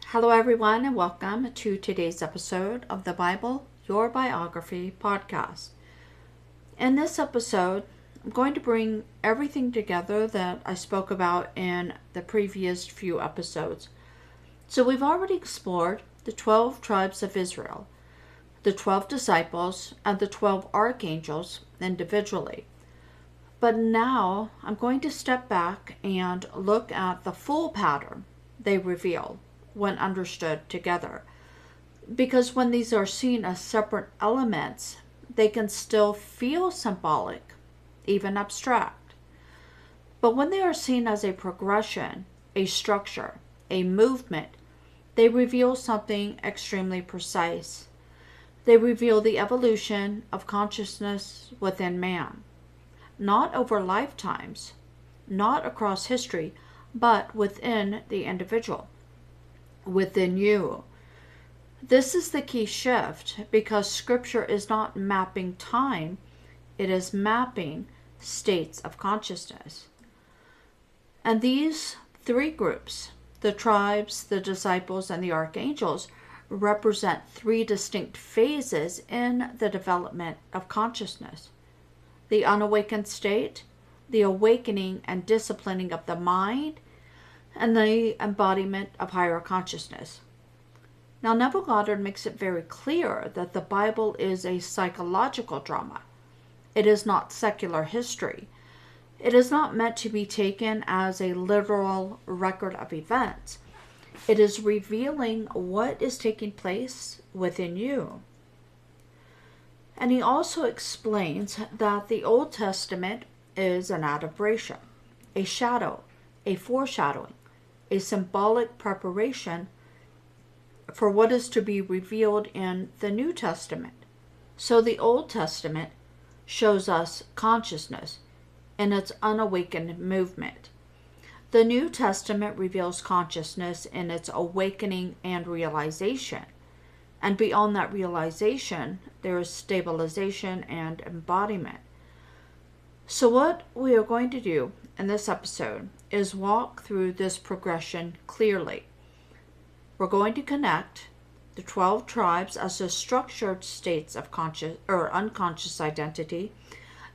Hello, everyone, and welcome to today's episode of the Bible, Your Biography podcast. In this episode, I'm going to bring everything together that I spoke about in the previous few episodes. So we've already explored the 12 tribes of Israel, the 12 disciples, and the 12 archangels individually. But now I'm going to step back and look at the full pattern they reveal when understood together. Because when these are seen as separate elements, they can still feel symbolic, even abstract. But when they are seen as a progression, a structure, a movement, they reveal something extremely precise. They reveal the evolution of consciousness within man, not over lifetimes, not across history, but within the individual, within you. This is the key shift because Scripture is not mapping time, it is mapping states of consciousness. And these three groups, the tribes, the disciples, and the archangels, represent three distinct phases in the development of consciousness: the unawakened state, the awakening and disciplining of the mind, and the embodiment of higher consciousness. Now, Neville Goddard makes it very clear that the Bible is a psychological drama. It is not secular history. It is not meant to be taken as a literal record of events. It is revealing what is taking place within you. And he also explains that the Old Testament is an adumbration, a shadow, a foreshadowing, a symbolic preparation for what is to be revealed in the New Testament. So the Old Testament shows us consciousness in its unawakened movement. The New Testament reveals consciousness in its awakening and realization. And beyond that realization, there is stabilization and embodiment. So what we are going to do in this episode is walk through this progression clearly. We're going to connect the 12 tribes as the structured states of conscious or unconscious identity,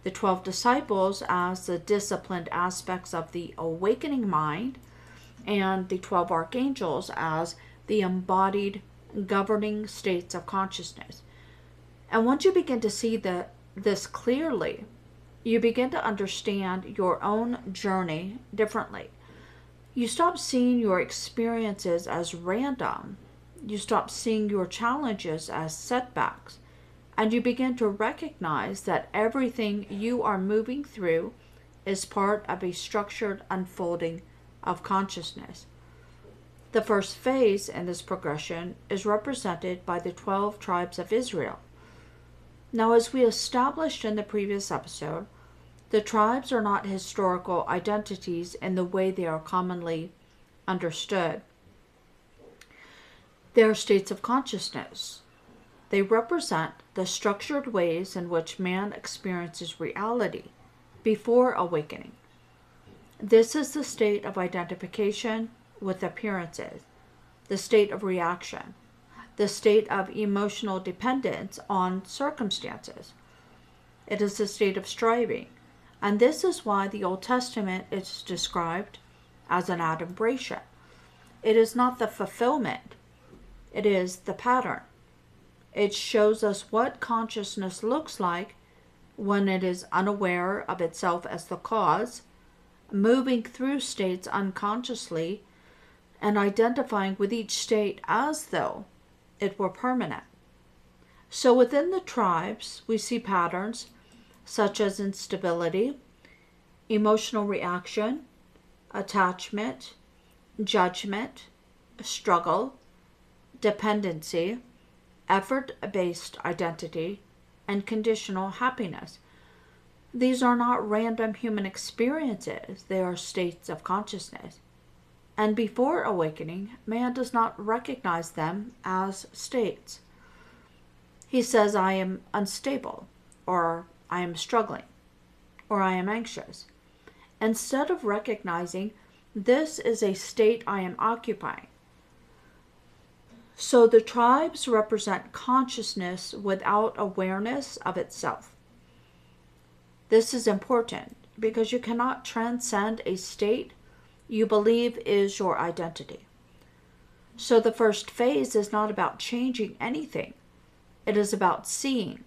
the 12 disciples as the disciplined aspects of the awakening mind, and the 12 archangels as the embodied governing states of consciousness. And once you begin to see this clearly, you begin to understand your own journey differently. You stop seeing your experiences as random. You stop seeing your challenges as setbacks. And you begin to recognize that everything you are moving through is part of a structured unfolding of consciousness. The first phase in this progression is represented by the 12 tribes of Israel. Now, as we established in the previous episode, the tribes are not historical identities in the way they are commonly understood. They are states of consciousness. They represent the structured ways in which man experiences reality before awakening. This is the state of identification with appearances, the state of reaction, the state of emotional dependence on circumstances. It is the state of striving, and this is why the Old Testament is described as an adumbration. It is not the fulfillment, it is the pattern. It shows us what consciousness looks like when it is unaware of itself as the cause, moving through states unconsciously, and identifying with each state as though it were permanent. So within the tribes, we see patterns such as instability, emotional reaction, attachment, judgment, struggle, dependency, effort-based identity, and conditional happiness. These are not random human experiences, they are states of consciousness. And before awakening, man does not recognize them as states. He says, I am unstable, or I am struggling, or I am anxious. Instead of recognizing this is a state I am occupying, So the tribes represent consciousness without awareness of itself. This is important because you cannot transcend a state you believe is your identity. So the first phase is not about changing anything. It is about seeing,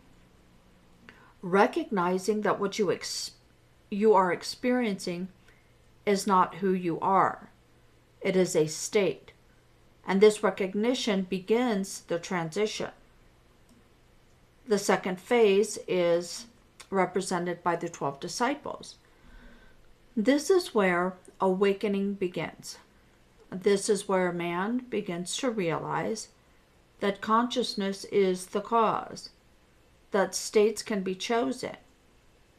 recognizing that what you are experiencing is not who you are. It is a state. And this recognition begins the transition. The second phase is represented by the 12 disciples. This is where awakening begins. This is where man begins to realize that consciousness is the cause, that states can be chosen,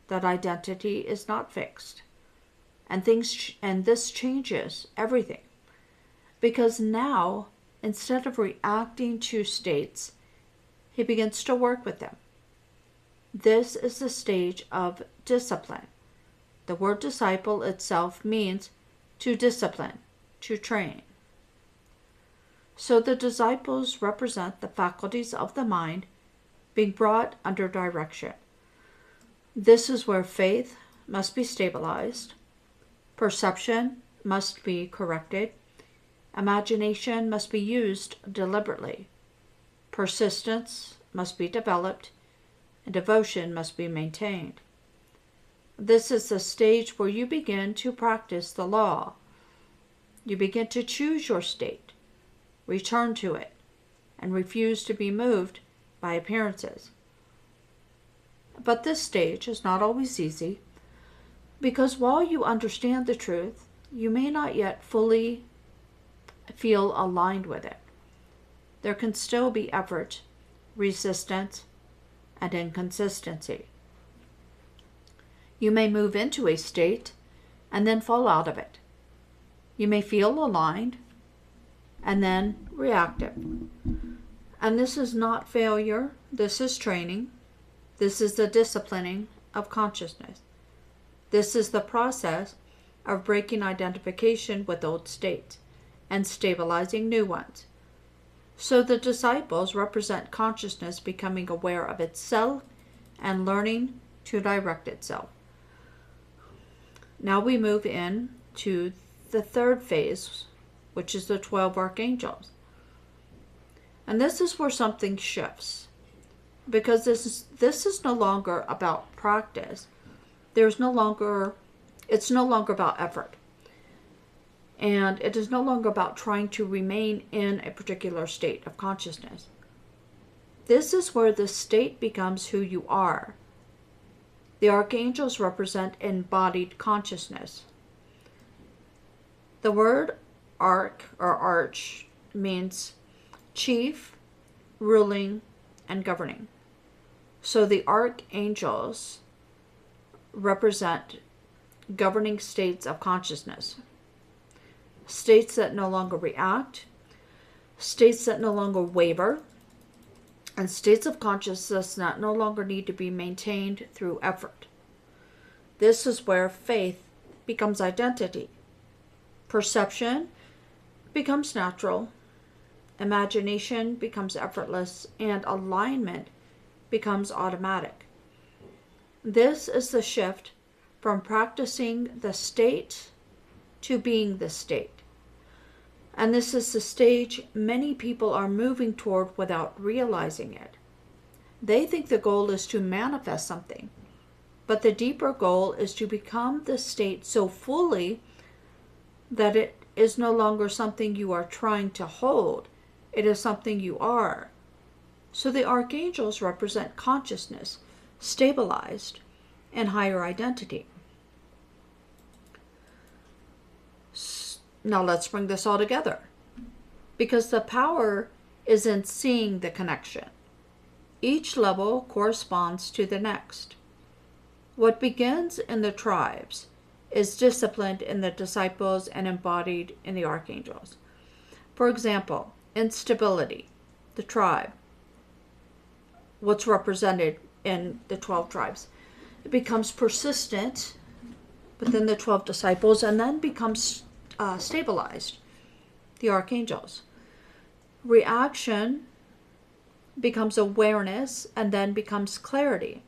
that identity is not fixed, and this changes everything. Because now, instead of reacting to states, he begins to work with them. This is the stage of discipline. The word disciple itself means to discipline, to train. So the disciples represent the faculties of the mind being brought under direction. This is where faith must be stabilized, perception must be corrected, imagination must be used deliberately, persistence must be developed, and devotion must be maintained. This is the stage where you begin to practice the law. You begin to choose your state, return to it, and refuse to be moved by appearances. But this stage is not always easy, because while you understand the truth, you may not yet fully feel aligned with it. There can still be effort, resistance, and inconsistency. You may move into a state and then fall out of it. You may feel aligned and then reactive. And this is not failure, this is training. This is the disciplining of consciousness. This is the process of breaking identification with old states and stabilizing new ones. So the disciples represent consciousness becoming aware of itself and learning to direct itself. Now we move in to the third phase, which is the 12 archangels. And this is where something shifts, because this is no longer about practice. It's no longer about effort. And it is no longer about trying to remain in a particular state of consciousness. This is where the state becomes who you are. The archangels represent embodied consciousness. The word arch or arch means chief, ruling, and governing. So the archangels represent governing states of consciousness. States that no longer react, states that no longer waver, and states of consciousness that no longer need to be maintained through effort. This is where faith becomes identity. Perception becomes natural, imagination becomes effortless, and alignment becomes automatic. This is the shift from practicing the state to being the state. And this is the stage many people are moving toward without realizing it. They think the goal is to manifest something, but the deeper goal is to become the state so fully that it is no longer something you are trying to hold. It is something you are. So the archangels represent consciousness, stabilized, and higher identity. Now let's bring this all together, because the power is in seeing the connection. Each level corresponds to the next. What begins in the tribes is disciplined in the disciples and embodied in the archangels. For example, instability, the tribe, what's represented in the 12 tribes, it becomes persistent within the 12 disciples and then becomes stabilized, the archangels. Reaction becomes awareness and then becomes clarity.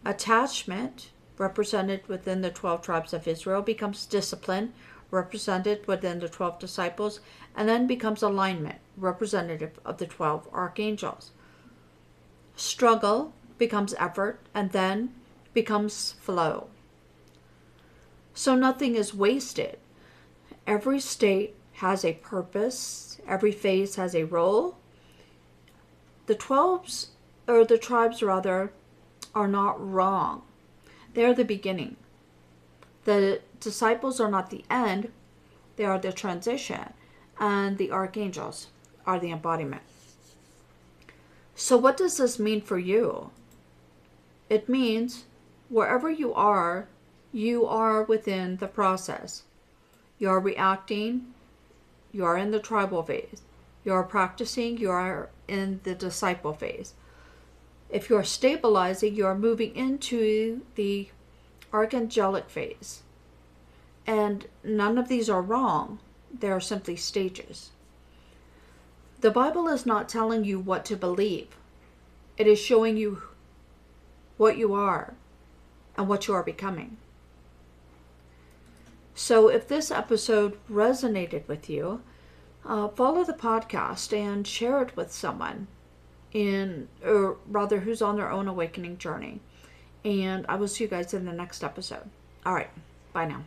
Attachment, represented within the 12 tribes of Israel, becomes discipline, represented within the 12 disciples, and then becomes alignment, representative of the 12 archangels. Struggle becomes effort and then becomes flow. So nothing is wasted. Every state has a purpose, every phase has a role. The tribes are not wrong. They're the beginning. The disciples are not the end, they are the transition, and the archangels are the embodiment. So what does this mean for you? It means wherever you are within the process. You are reacting, you are in the tribal phase. You are practicing, you are in the disciple phase. If you are stabilizing, you are moving into the archangelic phase. And none of these are wrong. They are simply stages. The Bible is not telling you what to believe. It is showing you what you are and what you are becoming. So if this episode resonated with you, follow the podcast and share it with someone who's on their own awakening journey. And I will see you guys in the next episode. All right. Bye now.